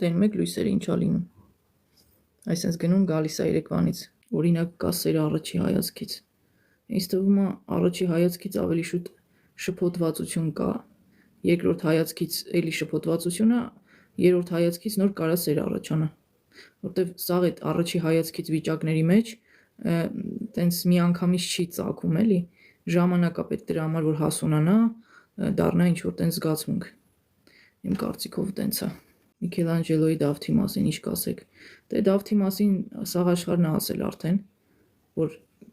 Տենում եք լույսերը ինչա լինում։ Այսպես գնում գալիս է երեկվանից, օրինակ կա սերը առաջի հայացքից։ Ինձ թվում է առաջի հայացքից ավելի շուտ շփոթվածություն կա, երկրորդ հայացքից էլի շփոթվածությունը, երրորդ հայացքից նոր կարա սեր առաջանա, որտեվ սաղ այդ առաջի հայացքից վիճակների մեջ տենց մի անգամից չի ծագում էլի, ժամանակ է պետք դրա համար որ հասունանա, դառնա ինչ որ տենց զգացմունք։ Իմ կարծիքով տենց է։ Միքելանջելոյի Դավթի մասին ինչ կասեք։ Դե Դավթի մասին սաղ աշխարհն է ասել արդեն, որ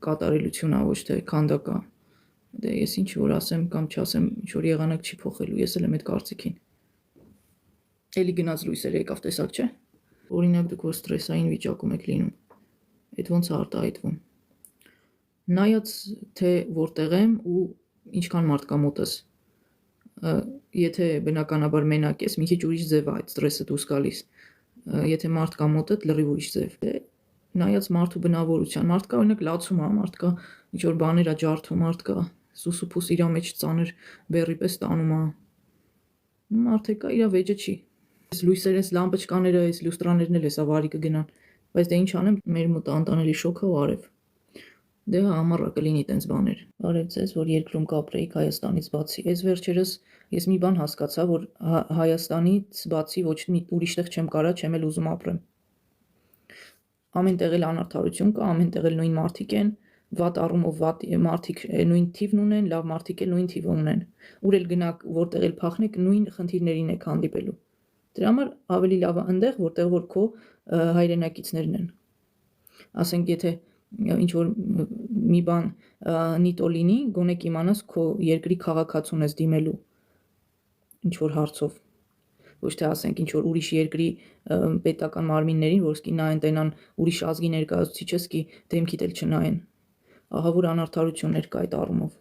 կատարելություն է, ոչ թե քանդակ է։ Դե ես ինչ որ ասեմ կամ չասեմ, ինչ որ եղանակ չի փոխելու, ես էլ եմ այդ կարծիքին։ Էլի գնաց լույսերը եկավ, տեսակ չէ։ Օրինակ դուք որ ստրեսային վիճակում եք լինում, այդ ոնց է արտահայտվում։ Նայած թե որտեղ եմ ու ինչքան մարդ կա մոտս։ Եթե բնականաբար մենակ ես, մի քիչ ուրիշ ձև է այդ ստրեսը դուրս գալիս։ Եթե մարդ կա մոտդ, լրիվ ուրիշ ձև։ Նայած մարդու բնավորության, մարդ կա օրինակ լացում է, մարդ կա ինչ որ բաներ է ջարդում, մարդ կա սուսուփուս իր մեջ ծանր բերի պես տանում է։ Մարդ կա իր վեճը չի։ Այս լույսերը, այս լամպոչկաները, այս լյուստրաներն էլ հեսա վարի կգնան, բայց դե ինչ անեմ, մեր մոտ անտանելի շոկ է ու արև։ Դե ամառը կլինի տենց բաներ։ Արև ձեզ, որ երկրում կապրեիք Հայաստանից բացի։ Այս վերջերս ես մի բան հասկացա, որ Հայաստանից բացի ոչ մի ուրիշտեղ չեմ կարա, չեմ էլ ուզում ապրեմ։ Ամեն տեղ էլ անարդարություն կա, ամեն տեղ էլ նույն մարդիկ են, վատ առումով վատ մարդիկ նույն թիվն ունեն, լավ մարդիկ էլ նույն թիվը ունեն։ Ուր էլ գնաք, որտեղ էլ փախնեք, նույն խնդիրներին եք հանդիպելու։ Դրա համար ավելի լավ է այնտեղ, որտեղ որ քո հայրենակիցներն են։ Ասենք եթե ինչ որ մի բան նիտո լինի, գոնե կիմանաս քո երկրի քաղաքացուն ես դիմելու ինչ որ հարցով։ Ոչ թե ասենք ինչ որ ուրիշ երկրի պետական մարմիններին, որ սկի նայեն տենան ուրիշ ազգի ներկայացուցիչը, սկի դեմքիդ էլ չնայեն։ Ահա որ անարդարություններ կա այդ առումով։